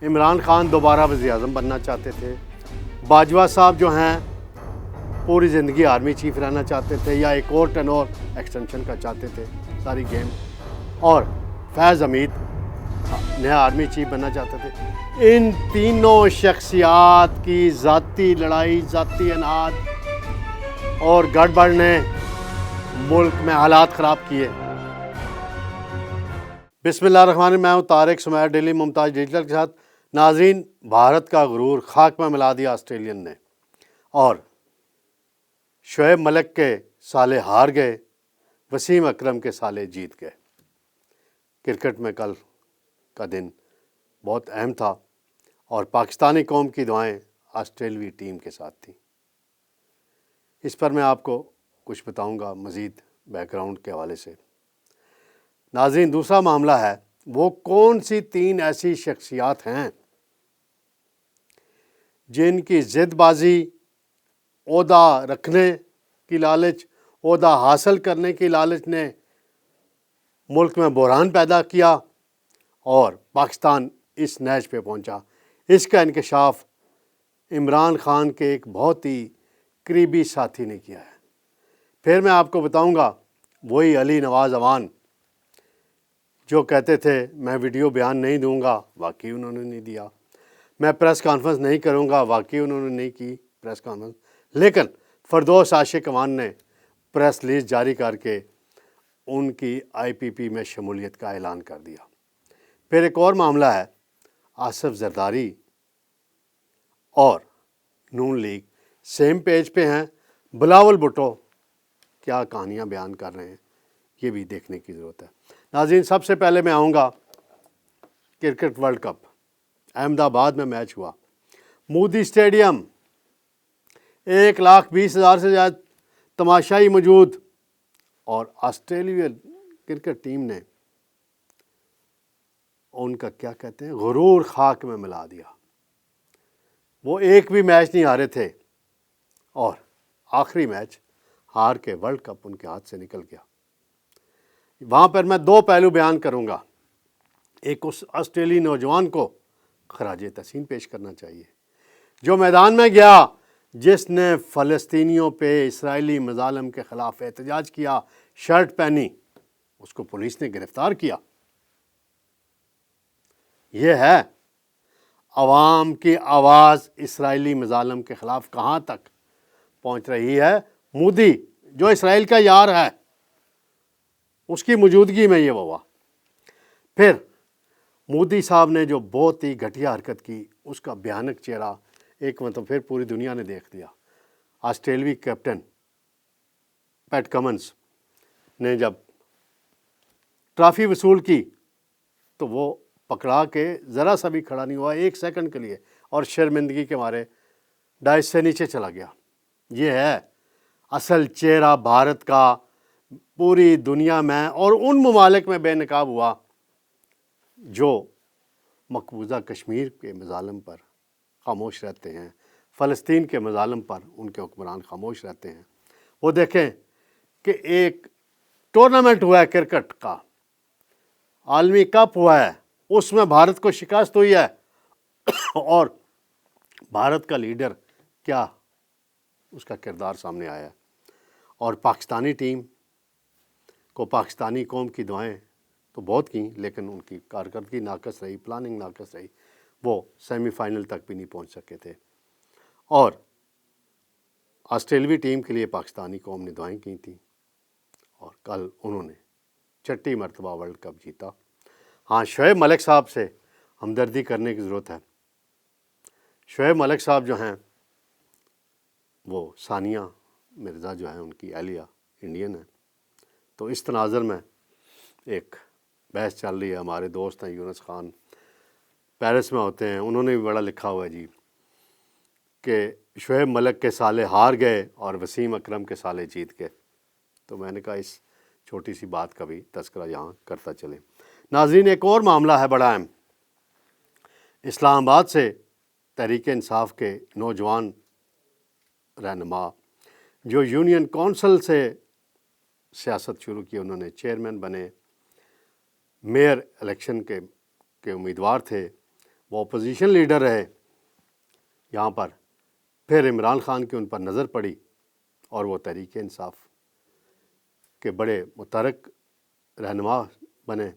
عمران خان دوبارہ وزیر اعظم بننا چاہتے تھے، باجوہ صاحب جو ہیں پوری زندگی آرمی چیف رہنا چاہتے تھے یا ایک اور ٹینور ایکسٹینشن کا چاہتے تھے ساری گیم، اور فیض حمید نیا آرمی چیف بننا چاہتے تھے۔ ان تینوں شخصیات کی ذاتی لڑائی، ذاتی اناد اور گڑبڑ نے ملک میں حالات خراب کیے۔ بسم اللہ الرحمن الرحیم، میں ہوں طارق سمیع، ڈیلی ممتاز ڈیجیٹل کے ساتھ۔ ناظرین، بھارت کا غرور خاک میں ملا دیا آسٹریلین نے، اور شعیب ملک کے سالے ہار گئے، وسیم اکرم کے سالے جیت گئے۔ کرکٹ میں کل کا دن بہت اہم تھا اور پاکستانی قوم کی دعائیں آسٹریلوی ٹیم کے ساتھ تھیں۔ اس پر میں آپ کو کچھ بتاؤں گا مزید بیک گراؤنڈ کے حوالے سے۔ ناظرین، دوسرا معاملہ ہے وہ کون سی 3 ایسی شخصیات ہیں جن کی ضد بازی، عہدہ رکھنے کی لالچ، عہدہ حاصل کرنے کی لالچ نے ملک میں بحران پیدا کیا اور پاکستان اس نہج پہ پہنچا۔ اس کا انکشاف عمران خان کے ایک بہت ہی قریبی ساتھی نے کیا ہے۔ پھر میں آپ کو بتاؤں گا وہی علی نواز اوان جو کہتے تھے میں ویڈیو بیان نہیں دوں گا، واقعی انہوں نے نہیں دیا، میں پریس کانفرنس نہیں کروں گا، واقعی انہوں نے نہیں کی پریس کانفرنس، لیکن فردوس عاشق اوان نے پریس ریلیز جاری کر کے ان کی آئی پی پی میں شمولیت کا اعلان کر دیا۔ پھر ایک اور معاملہ ہے، آصف زرداری اور نون لیگ سیم پیج پہ ہیں، بلاول بھٹو کیا کہانیاں بیان کر رہے ہیں، یہ بھی دیکھنے کی ضرورت ہے۔ ناظرین، سب سے پہلے میں آؤں گا کرکٹ ورلڈ کپ، احمد آباد میں میچ ہوا، مودی اسٹیڈیم، 1,20,000 سے زیادہ تماشائی موجود، اور آسٹریلین کرکٹ ٹیم نے ان کا کیا کہتے ہیں غرور خاک میں ملا دیا۔ وہ ایک بھی میچ نہیں ہارے تھے اور آخری میچ ہار کے ورلڈ کپ ان کے ہاتھ سے نکل گیا۔ وہاں پر میں 2 پہلو بیان کروں گا۔ ایک، اس آسٹریلی نوجوان کو خراج تحسین پیش کرنا چاہیے جو میدان میں گیا، جس نے فلسطینیوں پہ اسرائیلی مظالم کے خلاف احتجاج کیا، شرٹ پہنی، اس کو پولیس نے گرفتار کیا۔ یہ ہے عوام کی آواز اسرائیلی مظالم کے خلاف کہاں تک پہنچ رہی ہے۔ مودی جو اسرائیل کا یار ہے، اس کی موجودگی میں یہ ہوا۔ پھر مودی صاحب نے جو بہت ہی گھٹیا حرکت کی، اس کا بھیانک چہرہ ایک مرتبہ پھر پوری دنیا نے دیکھ لیا۔ آسٹریلوی کیپٹن پیٹ کمنس نے جب ٹرافی وصول کی تو وہ پکڑا کے ذرا سا بھی کھڑا نہیں ہوا 1 سیکنڈ کے لیے، اور شرمندگی کے مارے ڈائس سے نیچے چلا گیا۔ یہ ہے اصل چہرہ بھارت کا، پوری دنیا میں اور ان ممالک میں بے نقاب ہوا جو مقبوضہ کشمیر کے مظالم پر خاموش رہتے ہیں، فلسطین کے مظالم پر ان کے حکمران خاموش رہتے ہیں۔ وہ دیکھیں کہ ایک ٹورنامنٹ ہوا ہے کرکٹ کا، عالمی کپ ہوا ہے، اس میں بھارت کو شکست ہوئی ہے، اور بھارت کا لیڈر کیا اس کا کردار سامنے آیا ہے۔ اور پاکستانی ٹیم کو پاکستانی قوم کی دعائیں تو بہت کیں، لیکن ان کی کارکردگی ناقص رہی، پلاننگ ناقص رہی، وہ سیمی فائنل تک بھی نہیں پہنچ سکے تھے۔ اور آسٹریلوی ٹیم کے لیے پاکستانی قوم نے دعائیں کی تھیں، اور کل انہوں نے 6ٹی مرتبہ ورلڈ کپ جیتا۔ ہاں، شعیب ملک صاحب سے ہمدردی کرنے کی ضرورت ہے۔ شعیب ملک صاحب جو ہیں وہ ثانیہ مرزا جو ہیں ان کی اہلیہ انڈین ہیں، تو اس تناظر میں ایک بحث چل رہی ہے۔ ہمارے دوست ہیں یونس خان، پیرس میں ہوتے ہیں، انہوں نے بھی بڑا لکھا ہوا ہے جی کہ شعیب ملک کے سالے ہار گئے اور وسیم اکرم کے سالے جیت گئے۔ تو میں نے کہا اس چھوٹی سی بات کا بھی تذکرہ یہاں کرتا چلیں۔ ناظرین، ایک اور معاملہ ہے بڑا اہم۔ اسلام آباد سے تحریک انصاف کے نوجوان رہنما جو یونین کونسل سے سیاست شروع کی، انہوں نے چیئرمین بنے، میئر الیکشن کے امیدوار تھے، وہ اپوزیشن لیڈر رہے یہاں پر، پھر عمران خان کی ان پر نظر پڑی اور وہ تحریک انصاف کے بڑے متحرک رہنما بنے۔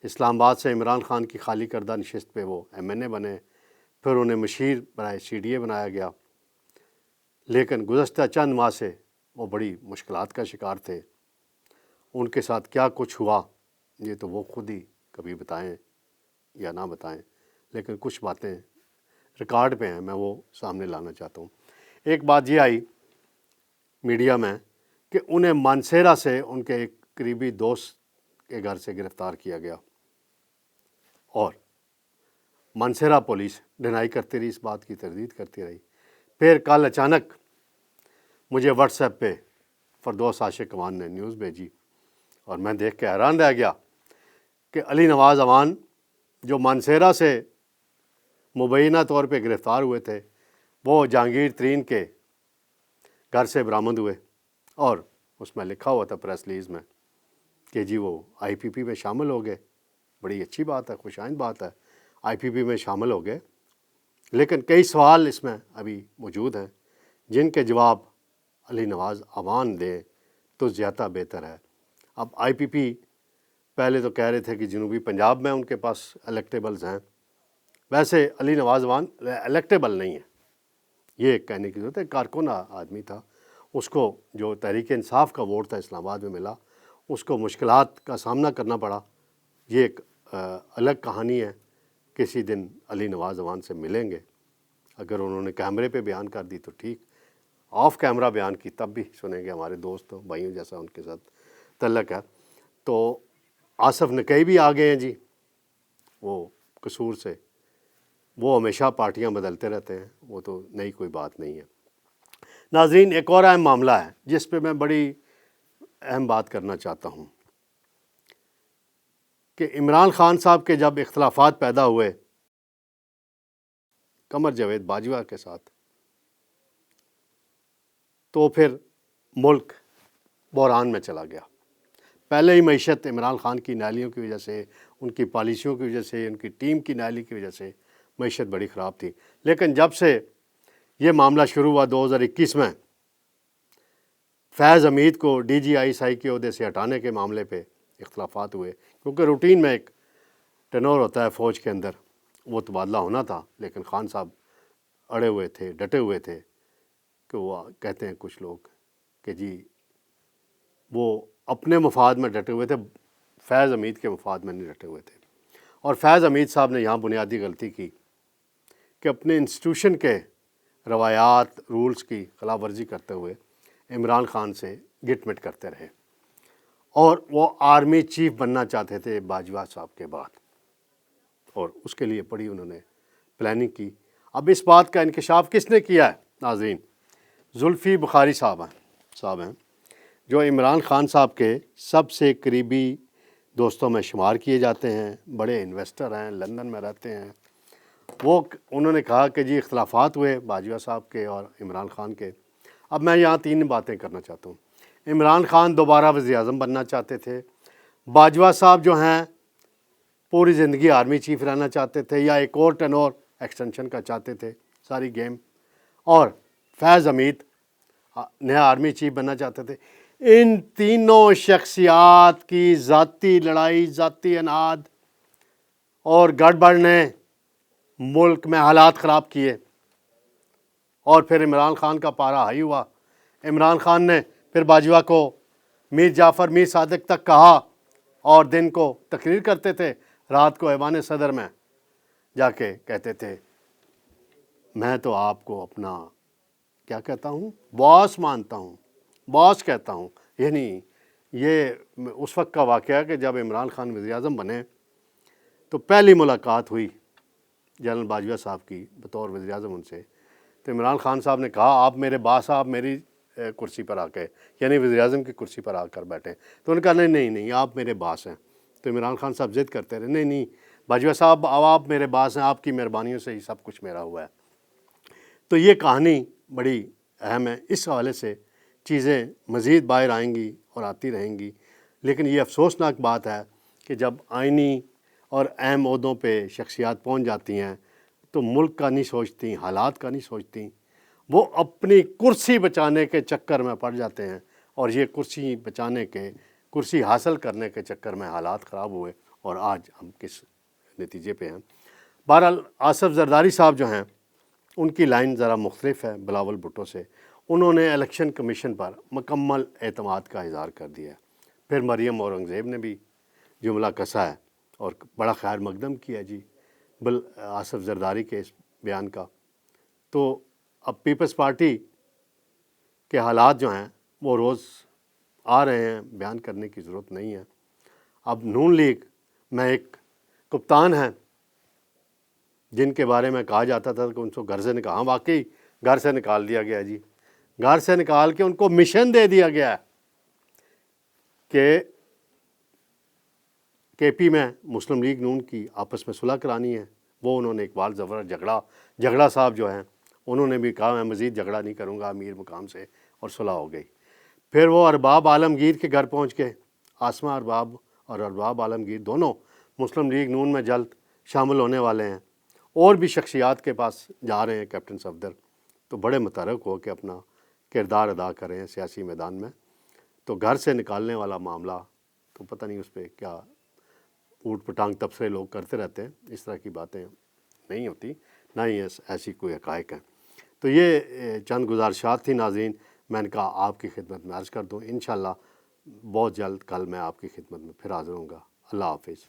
اسلام آباد سے عمران خان کی خالی کردہ نشست پہ وہ MNA بنے، پھر انہیں مشیر برائے CDA بنایا گیا، لیکن گزشتہ چند ماہ سے وہ بڑی مشکلات کا شکار تھے۔ ان کے ساتھ کیا کچھ ہوا یہ تو وہ خود ہی کبھی بتائیں یا نہ بتائیں، لیکن کچھ باتیں ریکارڈ پہ ہیں، میں وہ سامنے لانا چاہتا ہوں۔ ایک بات یہ آئی میڈیا میں کہ انہیں مانسہرہ سے ان کے ایک قریبی دوست کے گھر سے گرفتار کیا گیا، اور مانسہرہ پولیس ڈینائی کرتی رہی، اس بات کی تردید کرتی رہی۔ پھر کل اچانک مجھے واٹس ایپ پہ فردوس عاشق امان نے نیوز بھیجی، اور میں دیکھ کے حیران رہ گیا کہ علی نواز امان جو مانسہرہ سے مبینہ طور پہ گرفتار ہوئے تھے، وہ جہانگیر ترین کے گھر سے برآمد ہوئے، اور اس میں لکھا ہوا تھا پریس ریلیز میں کہ جی وہ IPP میں شامل ہو گئے۔ بڑی اچھی بات ہے، خوش آئند بات ہے، IPP میں شامل ہو گئے، لیکن کئی سوال اس میں ابھی موجود ہیں جن کے جواب علی نواز امان دیں تو زیادہ بہتر ہے۔ اب IPP پہلے تو کہہ رہے تھے کہ جنوبی پنجاب میں ان کے پاس الیکٹیبلز ہیں، ویسے علی نواز امان الیکٹیبل نہیں ہے، یہ کہنے کی ضرورت ہے۔ کارکنہ آدمی تھا، اس کو جو تحریک انصاف کا ووٹ تھا اسلام آباد میں ملا، اس کو مشکلات کا سامنا کرنا پڑا، یہ ایک الگ کہانی ہے۔ کسی دن علی نواز امان سے ملیں گے، اگر انہوں نے کیمرے پہ بیان کر دی تو ٹھیک، آف کیمرہ بیان کی تب بھی سنیں گے، ہمارے دوست بھائیوں جیسا ان کے ساتھ تعلق ہے۔ تو آصف نقی بھی آ گئے ہیں جی، وہ قصور سے، وہ ہمیشہ پارٹیاں بدلتے رہتے ہیں، وہ تو نئی کوئی بات نہیں ہے۔ ناظرین، ایک اور اہم معاملہ ہے جس پہ میں بڑی اہم بات کرنا چاہتا ہوں کہ عمران خان صاحب کے جب اختلافات پیدا ہوئے قمر جاوید باجوہ کے ساتھ، تو پھر ملک بحران میں چلا گیا۔ پہلے ہی معیشت عمران خان کی نالیوں کی وجہ سے، ان کی پالیسیوں کی وجہ سے، ان کی ٹیم کی نالی کی وجہ سے معیشت بڑی خراب تھی، لیکن جب سے یہ معاملہ شروع ہوا 2021 میں، فیض حمید کو DGI کے عہدے سے ہٹانے کے معاملے پہ اختلافات ہوئے، کیونکہ روٹین میں ایک ٹینور ہوتا ہے فوج کے اندر، وہ تبادلہ ہونا تھا، لیکن خان صاحب اڑے ہوئے تھے، ڈٹے ہوئے تھے کہ وہ کہتے ہیں کچھ لوگ کہ جی وہ اپنے مفاد میں ڈٹے ہوئے تھے، فیض حمید کے مفاد میں نہیں ڈٹے ہوئے تھے۔ اور فیض حمید صاحب نے یہاں بنیادی غلطی کی کہ اپنے انسٹیٹیوشن کے روایات رولز کی خلاف ورزی کرتے ہوئے عمران خان سے گٹ مٹ کرتے رہے، اور وہ آرمی چیف بننا چاہتے تھے باجوہ صاحب کے بعد، اور اس کے لیے بڑی انہوں نے پلاننگ کی۔ اب اس بات کا انکشاف کس نے کیا ہے ناظرین؟ زلفی بخاری صاحب ہیں، جو عمران خان صاحب کے سب سے قریبی دوستوں میں شمار کیے جاتے ہیں، بڑے انویسٹر ہیں، لندن میں رہتے ہیں۔ انہوں نے کہا کہ جی اختلافات ہوئے باجوہ صاحب کے اور عمران خان کے۔ اب میں یہاں 3 باتیں کرنا چاہتا ہوں۔ عمران خان دوبارہ وزیر اعظم بننا چاہتے تھے، باجوہ صاحب جو ہیں پوری زندگی آرمی چیف رہنا چاہتے تھے، یا ایک اور ٹینور ایکسٹینشن کا چاہتے تھے، ساری گیم، اور فیض حمید نیا آرمی چیف بننا چاہتے تھے۔ ان تینوں شخصیات کی ذاتی لڑائی، ذاتی اناد اور گڑبڑ نے ملک میں حالات خراب کیے، اور پھر عمران خان کا پارا ہائی ہوا۔ عمران خان نے پھر باجوہ کو میر جعفر میر صادق تک کہا، اور دن کو تقریر کرتے تھے، رات کو ایوان صدر میں جا کے کہتے تھے میں تو آپ کو اپنا کیا کہتا ہوں، باس مانتا ہوں، باس کہتا ہوں۔ یعنی یہ اس وقت کا واقعہ ہے کہ جب عمران خان وزیر اعظم بنے تو پہلی ملاقات ہوئی جنرل باجوہ صاحب کی بطور وزیر اعظم ان سے، تو عمران خان صاحب نے کہا آپ میرے باس، آپ میری کرسی پر آ کے، یعنی وزیر اعظم کی کرسی پر آ کر بیٹھیں۔ تو انہوں نے کہا نہیں آپ میرے باس ہیں۔ تو عمران خان صاحب ضد کرتے رہے، نہیں باجوہ صاحب اب آپ میرے باس ہیں، آپ کی مہربانیوں سے ہی سب کچھ میرا ہوا ہے۔ تو یہ کہانی بڑی اہم ہے، اس حوالے سے چیزیں مزید باہر آئیں گی اور آتی رہیں گی، لیکن یہ افسوسناک بات ہے کہ جب آئینی اور اہم عہدوں پہ شخصیات پہنچ جاتی ہیں تو ملک کا نہیں سوچتی، حالات کا نہیں سوچتی، وہ اپنی کرسی بچانے کے چکر میں پڑ جاتے ہیں، اور یہ کرسی بچانے کے، کرسی حاصل کرنے کے چکر میں حالات خراب ہوئے اور آج ہم کس نتیجے پہ ہیں۔ بہرحال آصف زرداری صاحب جو ہیں ان کی لائن ذرا مختلف ہے بلاول بھٹو سے۔ انہوں نے الیکشن کمیشن پر مکمل اعتماد کا اظہار کر دیا ہے۔ پھر مریم اورنگزیب نے بھی جملہ کسا ہے اور بڑا خیر مقدم کیا جی آصف زرداری کے اس بیان کا۔ تو اب پیپلز پارٹی کے حالات جو ہیں وہ روز آ رہے ہیں، بیان کرنے کی ضرورت نہیں ہے۔ اب نون لیگ میں ایک کپتان ہیں جن کے بارے میں کہا جاتا تھا کہ ان کو گھر سے نکال، ہاں واقعی گھر سے نکال دیا گیا جی، گھر سے نکال کے ان کو مشن دے دیا گیا کہ کے پی میں مسلم لیگ نون کی آپس میں صلح کرانی ہے۔ وہ انہوں نے اقبال ظفر جھگڑا صاحب جو ہیں انہوں نے بھی کہا میں مزید جھگڑا نہیں کروں گا امیر مقام سے، اور صلح ہو گئی۔ پھر وہ ارباب عالمگیر کے گھر پہنچ کے، آسمہ ارباب اور ارباب عالمگیر دونوں مسلم لیگ نون میں جلد شامل ہونے والے ہیں، اور بھی شخصیات کے پاس جا رہے ہیں کیپٹن صفدر، تو بڑے متحرک ہو کے اپنا کردار ادا کر رہے ہیں سیاسی میدان میں۔ تو گھر سے نکالنے والا معاملہ تو پتہ نہیں اس پہ کیا اوٹ پٹانگ تبصرے لوگ کرتے رہتے ہیں، اس طرح کی باتیں نہیں ہوتی، نہ ہی ایسی کوئی حقائق ہیں۔ تو یہ چند گزارشات تھی ناظرین، میں نے کہا آپ کی خدمت میں عرض کر دوں۔ انشاءاللہ بہت جلد کل میں آپ کی خدمت میں پھر حاضر ہوں گا۔ اللہ حافظ۔